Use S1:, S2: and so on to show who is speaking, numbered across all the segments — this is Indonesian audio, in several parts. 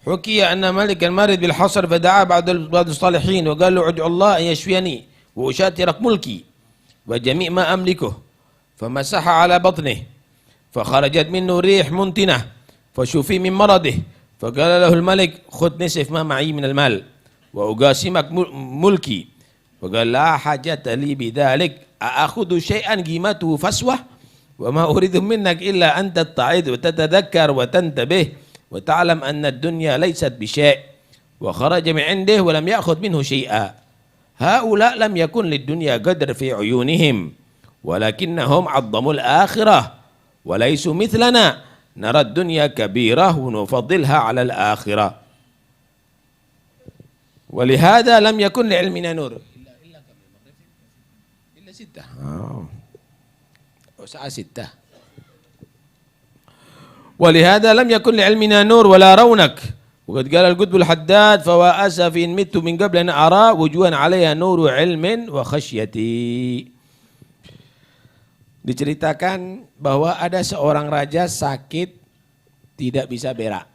S1: حكي أن ملكا مرض بالحصر فدعا بعض الصالحين وقال له ادعو الله أن يشفيني وأشاترك ملكي وجميع ما أملكه، فمسح على بطنه فخرجت منه ريح منتنة فشفي من مرضه، فقال له الملك خذ نصف ما معي من المال وأقاسمك ملكي، وقال لا حاجة لي بذلك، أأخذ شيئا قيمته فسوة وما أريد منك إلا أن تتعظ وتتذكر وتنتبه وتعلم أن الدنيا ليست بشيء، وخرج من عنده ولم يأخذ منه شيئا. هؤلاء لم يكن للدنيا قدر في عيونهم ولكنهم عظموا الآخرة وليسوا مثلنا نرى الدنيا كبيرة ونفضلها على الآخرة، ولهذا لم يكن لعلمنا نور إلا 6 ساعة 6. ولهذا لم يكن لعلمنا نور ولا رونق، وقد قال القطب الحداد فوا أسف إن مت من قبل أن أرى وجوها عليها نور علم وخشيتي. Diceritakan bahwa ada seorang raja sakit tidak bisa berak.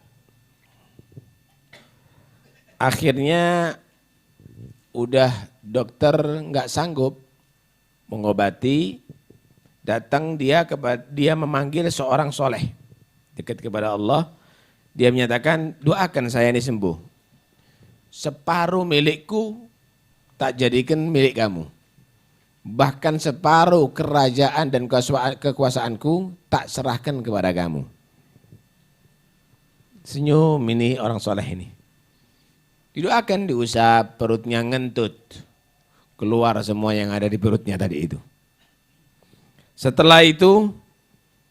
S1: Akhirnya udah dokter nggak sanggup mengobati, datang dia memanggil seorang soleh dekat kepada Allah. Dia menyatakan doakan saya ini sembuh. Separuh milikku tak jadikan milik kamu. Bahkan separuh kerajaan dan kekuasaanku tak serahkan kepada kamu. Senyum ini orang soleh ini. Didoakan, diusap, perutnya ngentut. Keluar semua yang ada di perutnya tadi itu. Setelah itu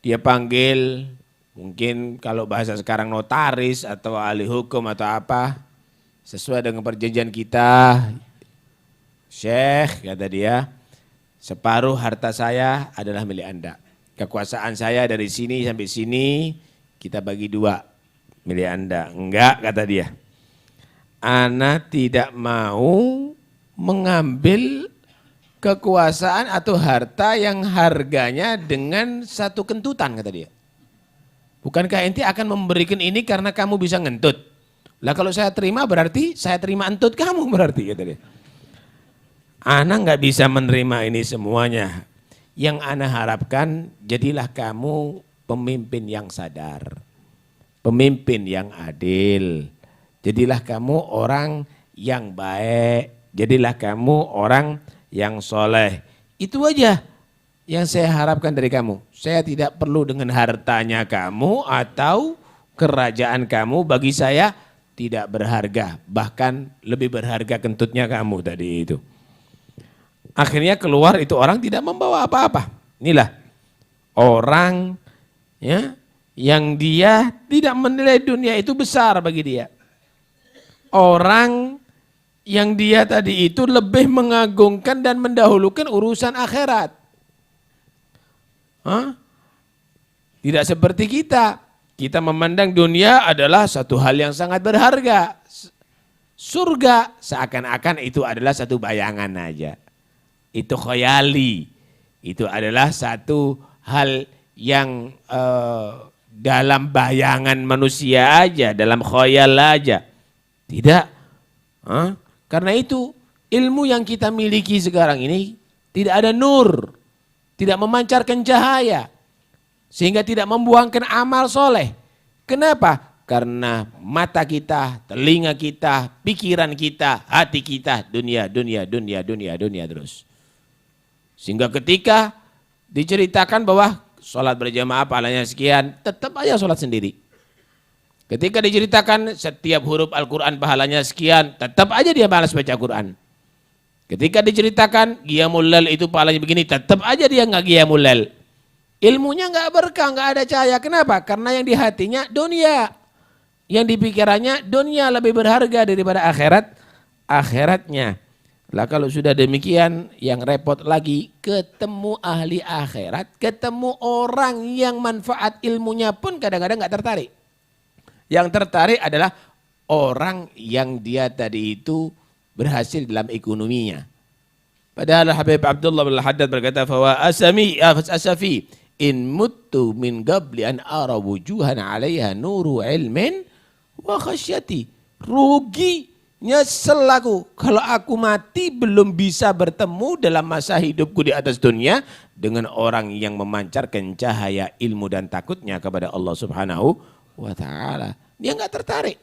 S1: dia panggil, mungkin kalau bahasa sekarang notaris atau ahli hukum atau apa, sesuai dengan perjanjian kita, Syekh kata dia, separuh harta saya adalah milik Anda. Kekuasaan saya dari sini sampai sini kita bagi 2 milik Anda. Enggak, kata dia. Ana tidak mau mengambil kekuasaan atau harta yang harganya dengan 1 kentutan, kata dia. Bukankah ente akan memberikan ini karena kamu bisa ngentut? Lah kalau saya terima berarti saya terima entut kamu berarti, kata dia. Ana nggak bisa menerima ini semuanya. Yang ana harapkan jadilah kamu pemimpin yang sadar, pemimpin yang adil. Jadilah kamu orang yang baik, jadilah kamu orang yang soleh. Itu aja yang saya harapkan dari kamu. Saya tidak perlu dengan hartanya kamu atau kerajaan kamu, bagi saya tidak berharga. Bahkan lebih berharga kentutnya kamu tadi itu. Akhirnya keluar itu orang tidak membawa apa-apa. Inilah orang ya, yang dia tidak menilai dunia itu besar bagi dia. Orang yang dia tadi itu lebih mengagungkan dan mendahulukan urusan akhirat. Tidak seperti kita. Kita memandang dunia adalah satu hal yang sangat berharga. Surga seakan-akan itu adalah satu bayangan aja. Itu khayali. Itu adalah satu hal yang dalam bayangan manusia aja, dalam khayal aja. Tidak. Karena itu ilmu yang kita miliki sekarang ini tidak ada nur, tidak memancarkan cahaya, sehingga tidak membuangkan amal soleh. Kenapa? Karena mata kita, telinga kita, pikiran kita, hati kita, dunia terus. Sehingga ketika diceritakan bahwa sholat berjamaah pahalanya sekian, tetap aja sholat sendiri. Ketika diceritakan setiap huruf Al-Quran pahalanya sekian, tetap aja dia malas baca Quran. Ketika diceritakan qiyamul lail itu pahalanya begini, tetap aja dia nggak qiyamul lail. Ilmunya nggak berkah, nggak ada cahaya. Kenapa? Karena yang di hatinya dunia, yang di pikirannya dunia lebih berharga daripada akhiratnya. Lah kalau sudah demikian, yang repot lagi ketemu ahli akhirat, ketemu orang yang manfaat ilmunya pun kadang-kadang nggak tertarik. Yang tertarik adalah orang yang dia tadi itu berhasil dalam ekonominya. Padahal Habib Abdullah bin Haddad berkata, "Fawa asafi in muttu min qabli an ara wujuhan 'alaiha nuru ilmin wa khasyati. Ruginya selaku kalau aku mati belum bisa bertemu dalam masa hidupku di atas dunia dengan orang yang memancarkan cahaya ilmu dan takutnya kepada Allah Subhanahu wa taala. Dia enggak tertarik.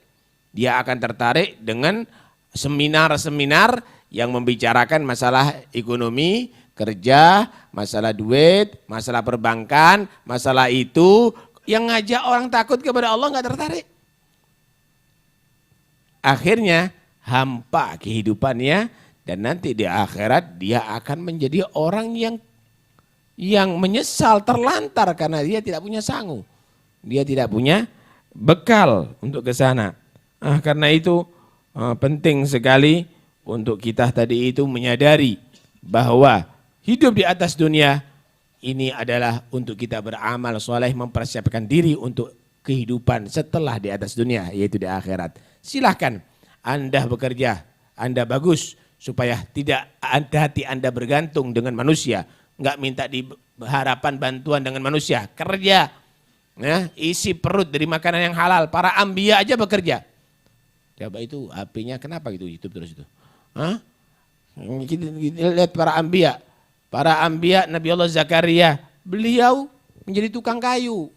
S1: Dia akan tertarik dengan seminar-seminar yang membicarakan masalah ekonomi, kerja, masalah duit, masalah perbankan, masalah itu. Yang ngajak orang takut kepada Allah enggak tertarik. Akhirnya hampa kehidupannya dan nanti di akhirat dia akan menjadi orang yang menyesal, terlantar karena dia tidak punya sangu. Dia tidak punya bekal untuk ke sana. Karena itu penting sekali untuk kita tadi itu menyadari bahwa hidup di atas dunia ini adalah untuk kita beramal soleh, mempersiapkan diri untuk kehidupan setelah di atas dunia, yaitu di akhirat. Silahkan Anda bekerja, Anda bagus supaya tidak hati Anda bergantung dengan manusia. Enggak minta harapan bantuan dengan manusia, kerja. Ya, isi perut dari makanan yang halal. Para anbiya aja bekerja. Coba itu HP-nya kenapa gitu YouTube terus itu? Kita lihat para anbiya. Para anbiya Nabi Allah Zakaria, beliau menjadi tukang kayu.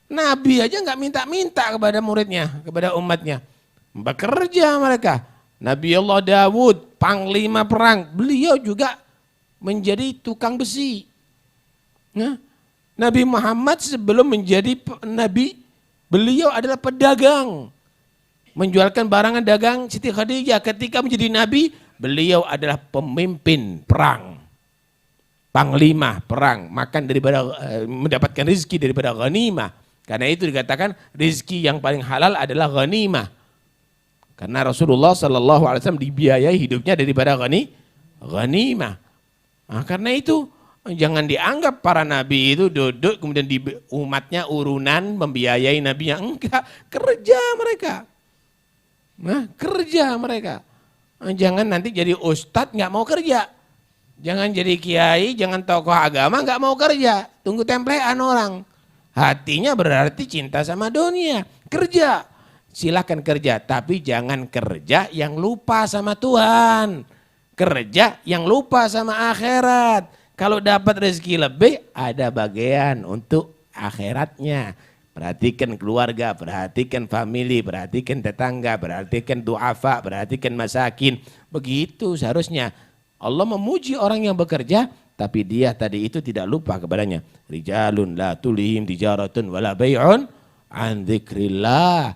S1: Nabi aja nggak minta-minta kepada muridnya, kepada umatnya. Bekerja mereka. Nabi Allah Dawud, panglima perang, beliau juga menjadi tukang besi. Nabi Muhammad sebelum menjadi nabi, beliau adalah pedagang. Menjualkan barangan dagang Siti Khadijah. Ketika menjadi nabi, beliau adalah pemimpin perang. Panglima perang, makan daripada mendapatkan rezeki daripada ghanimah. Karena itu dikatakan rezeki yang paling halal adalah ghanimah. Karena Rasulullah SAW dibiayai hidupnya daripada ghanimah. Karena itu jangan dianggap para nabi itu duduk kemudian di umatnya urunan membiayai nabinya. Enggak, kerja mereka. Kerja mereka. Jangan nanti jadi ustadz nggak mau kerja. Jangan jadi kiai, jangan tokoh agama nggak mau kerja. Tunggu templean orang. Hatinya berarti cinta sama dunia. Kerja. Silakan kerja, tapi jangan kerja yang lupa sama Tuhan. Kerja yang lupa sama akhirat. Kalau dapat rezeki lebih, ada bagian untuk akhiratnya. Perhatikan keluarga, perhatikan family, perhatikan tetangga, perhatikan duafa, perhatikan masakin. Begitu seharusnya. Allah memuji orang yang bekerja, tapi dia tadi itu tidak lupa kepadanya. Rijalun la tulihim tijaratun wala bay'un an dzikrillah.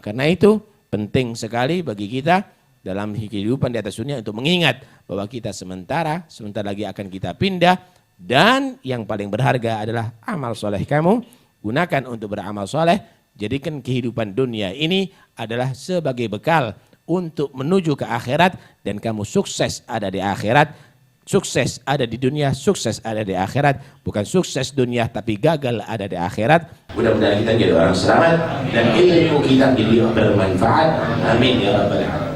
S1: Karena itu penting sekali bagi kita dalam kehidupan di atas dunia untuk mengingat bahwa kita sebentar lagi akan kita pindah, dan yang paling berharga adalah amal soleh kamu. Gunakan untuk beramal soleh, jadikan kehidupan dunia ini adalah sebagai bekal untuk menuju ke akhirat, dan kamu sukses ada di akhirat, sukses ada di dunia, sukses ada di akhirat, bukan sukses dunia tapi gagal ada di akhirat. Mudah-mudahan kita jadi orang selamat dan ilmu kita jadi bermanfaat. Amin ya rabbal alamin.